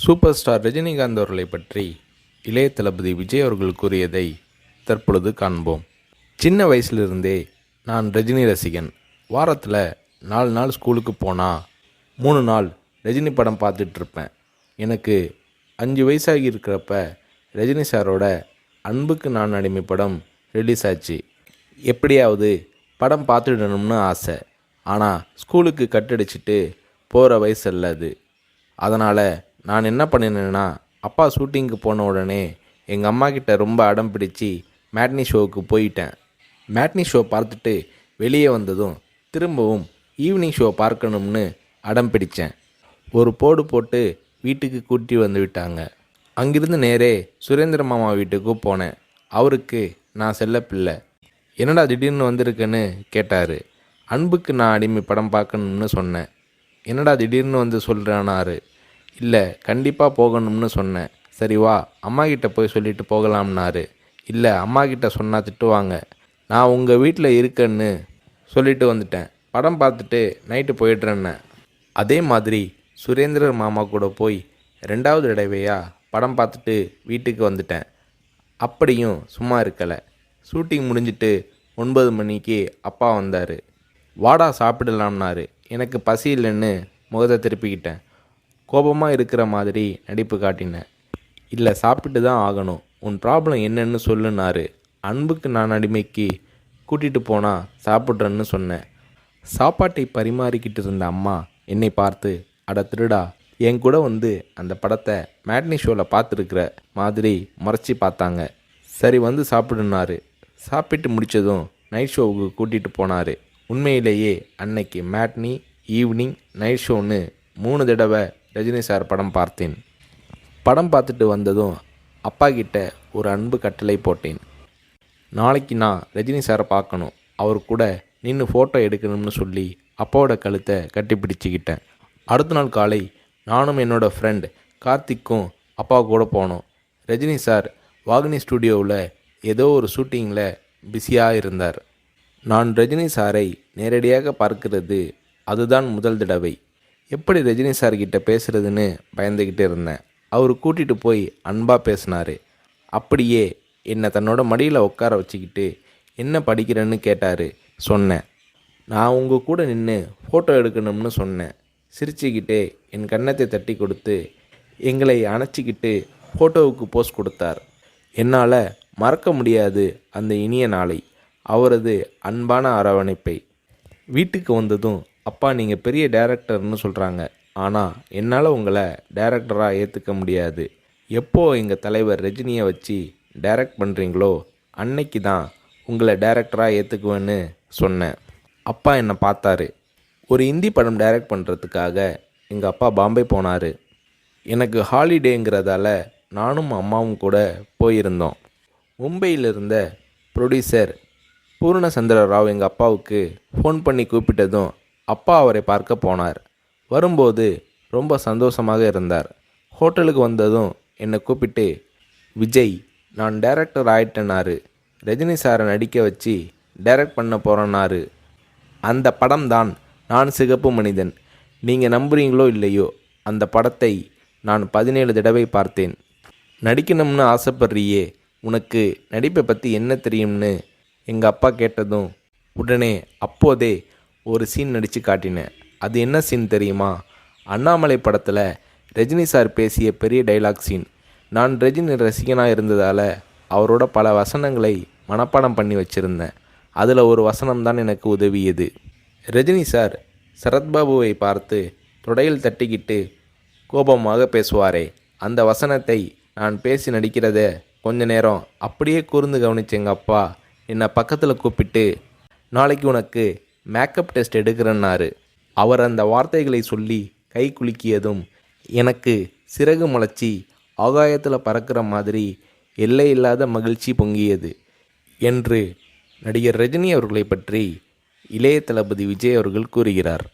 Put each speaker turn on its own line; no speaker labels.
Super star Rajinikanth அவர்களை பற்றி இளைய தளபதி விஜய் அவர்கள் கூறியதை தற்பொழுது காண்போம். சின்ன வயசுலிருந்தே நான் ரஜினி ரசிகன். வாரத்தில் 4 நாள் ஸ்கூலுக்கு போனால் 3 நாள் ரஜினி படம் பார்த்துட்ருப்பேன். எனக்கு 5 வயசாகி இருக்கிறப்ப ரஜினி சாரோட அன்புக்கு நான் அடிமை படம் ரிலீஸ் ஆச்சு. எப்படியாவது படம் பார்த்துடணும்னு ஆசை. ஆனால் ஸ்கூலுக்கு கட்டடிச்சிட்டு போகிற வயசு அல்ல அது. அதனால் நான் என்ன பண்ணினேன்னா, அப்பா ஷூட்டிங்க்கு போன உடனே எங்கள் அம்மா கிட்ட ரொம்ப அடம் பிடிச்சி மேட்னி ஷோவுக்கு போயிட்டேன். மேட்னி ஷோ பார்த்துட்டு வெளியே வந்ததும் திரும்பவும் ஈவினிங் ஷோ பார்க்கணும்னு அடம் பிடித்தேன். ஒரு போடு போட்டு வீட்டுக்கு கூட்டி வந்து விட்டாங்க. அங்கிருந்து நேரே சுரேந்திர மாமா வீட்டுக்கு போனேன். அவருக்கு நான் செல்ல பிள்ளை. என்னடா திடீர்னு வந்திருக்கேன்னு கேட்டார். அன்புக்கு நான் அடிமை படம் பார்க்கணும்னு சொன்னேன். என்னடா திடீர்னு வந்து சொல்கிறானாரு. இல்லை, கண்டிப்பாக போகணும்னு சொன்னேன். சரி வா, அம்மா கிட்ட போய் சொல்லிட்டு போகலாம்னாரு. இல்லை, அம்மா கிட்ட சொன்னால் திட்டுவாங்க. நான் உங்கள் வீட்டில் இருக்கேன்னு சொல்லிட்டு வந்துட்டேன். படம் பார்த்துட்டு நைட்டு போயிடுறேன்னு. அதே மாதிரி சுரேந்திரர் மாமா கூட போய் 2வது தடவையாக படம் பார்த்துட்டு வீட்டுக்கு வந்துட்டேன். அப்படியும் சும்மா இருக்கலை. ஷூட்டிங் முடிஞ்சிட்டு 9 மணிக்கு அப்பா வந்தார். வாடா சாப்பிடலாம்னாரு. எனக்கு பசி இல்லைன்னு முகத்தை திருப்பிக்கிட்டேன். கோபமாக இருக்கிற மாதிரி நடிப்பு காட்டினேன். இல்லை, சாப்பிட்டு தான் ஆகணும். உன் ப்ராப்ளம் என்னன்னு சொல்லுனாரு. அன்புக்கு நான் அடிமைக்கு கூட்டிகிட்டு போனால் சாப்பிட்றேன்னு சொன்னேன். சாப்பாட்டை பரிமாறிக்கிட்டு இருந்த அம்மா என்னை பார்த்து, அட திருடா, என் கூட வந்து அந்த படத்தை மேட்னி ஷோவில் பார்த்துருக்குற மாதிரி முறைச்சி பார்த்தாங்க. சரி வந்து சாப்பிடுனாரு. சாப்பிட்டு முடித்ததும் நைட் ஷோவுக்கு கூட்டிகிட்டு போனார். உண்மையிலேயே அன்னைக்கு மேட்னி, ஈவினிங், நைட் ஷோன்னு 3 தடவை ரஜினி சார் படம் பார்த்தேன். படம் பார்த்துட்டு வந்ததும் அப்பா கிட்ட ஒரு அன்பு கட்டளை போட்டேன். நாளைக்கு நான் ரஜினி சாரை பார்க்கணும், அவர் கூட நின்று ஃபோட்டோ எடுக்கணும்னு சொல்லி அப்பாவோட கழுத்தை கட்டி பிடிச்சிக்கிட்டேன். அடுத்த நாள் காலை நானும் என்னோடய ஃப்ரெண்ட் கார்த்திக்கும் அப்பா கூட போனோம். ரஜினி சார் வாகினி ஸ்டுடியோவில் ஏதோ ஒரு ஷூட்டிங்கில் பிஸியாக இருந்தார். நான் ரஜினி சாரை நேரடியாக பார்க்கிறது அதுதான் முதல் தடவை. எப்படி ரஜினி சார்கிட்ட பேசுகிறதுன்னு பயந்துக்கிட்டு இருந்தேன். அவர் கூட்டிகிட்டு போய் அன்பாக பேசினார். அப்படியே என்னை தன்னோட மடியில் உட்கார வச்சுக்கிட்டு என்ன படிக்கிறேன்னு கேட்டார். சொன்னேன், நான் உங்கள் கூட நின்று ஃபோட்டோ எடுக்கணும்னு சொன்னேன். சிரிச்சுக்கிட்டே என் கன்னத்தை தட்டி கொடுத்து எங்களை அணைச்சிக்கிட்டு ஃபோட்டோவுக்கு போஸ் கொடுத்தார். என்னால் மறக்க முடியாது அந்த இனிய நாளை, அவரது அன்பான அரவணைப்பை. வீட்டுக்கு வந்ததும், அப்பா நீங்கள் பெரிய டைரக்டர்னு சொல்கிறாங்க, ஆனால் என்னால் உங்களை டைரக்டராக ஏற்றுக்க முடியாது. எப்போ எங்கள் தலைவர் ரஜினியை வச்சு டைரக்ட் பண்ணுறீங்களோ அன்னைக்கு தான் உங்களை டைரக்டராக ஏற்றுக்குவேன்னு சொன்னேன். அப்பா என்னை பார்த்தாரு. ஒரு ஹிந்தி படம் டைரக்ட் பண்ணுறதுக்காக எங்கள் அப்பா பாம்பே போனார். எனக்கு ஹாலிடேங்கிறதால நானும் அம்மாவும் கூட போயிருந்தோம். மும்பையில் இருந்த ப்ரொடியூசர் பூர்ணச்சந்திர ராவ் எங்கள் அப்பாவுக்கு ஃபோன் பண்ணி கூப்பிட்டதும் அப்பா அவரை பார்க்க போனார். வரும்போது ரொம்ப சந்தோஷமாக இருந்தார். ஹோட்டலுக்கு வந்ததும் என்னை கூப்பிட்டு, விஜய், நான் டைரக்டர் ஆயிட்டேனாரு. ரஜினி சாரை நடிக்க வச்சு டைரக்ட் பண்ண போகிறேன்னாரு. அந்த படம் தான் நான் சிகப்பு மனிதன். நீங்கள் நம்புறீங்களோ இல்லையோ, அந்த படத்தை நான் 17 தடவை பார்த்தேன். நடிக்கணும்னு ஆசைப்படுறியே, உனக்கு நடிப்பை பற்றி என்ன தெரியும்னு எங்கள் அப்பா கேட்டதும் உடனே அப்போதே ஒரு சீன் நடித்து காட்டினேன். அது என்ன சீன் தெரியுமா? அண்ணாமலை படத்தில் ரஜினி சார் பேசிய பெரிய டைலாக் சீன். நான் ரஜினி ரசிகனாக இருந்ததால் அவரோட பல வசனங்களை மனப்பாடம் பண்ணி வச்சுருந்தேன். அதில் ஒரு வசனம் தான் எனக்கு உதவியது. ரஜினி சார் சரத்பாபுவை பார்த்து தொடையில் தட்டிக்கிட்டு கோபமாக பேசுவாரே, அந்த வசனத்தை நான் பேசி நடிக்கிறத கொஞ்ச நேரம் அப்படியே கூர்ந்து கவனிச்ச எங்கள் அப்பா என்னை பக்கத்தில் கூப்பிட்டு, நாளைக்கு உனக்கு மேக்கப் டெஸ்ட் எடுக்கிறேன்னாரு. அவர் அந்த வார்த்தைகளை சொல்லி கை குலுக்கியதும் எனக்கு சிறகு முளைச்சி ஆகாயத்தில் பறக்கிற மாதிரி எல்லையில்லாத மகிழ்ச்சி பொங்கியது என்று நடிகர் ரஜினி அவர்களை பற்றி இளைய தளபதி விஜய் அவர்கள் கூறுகிறார்.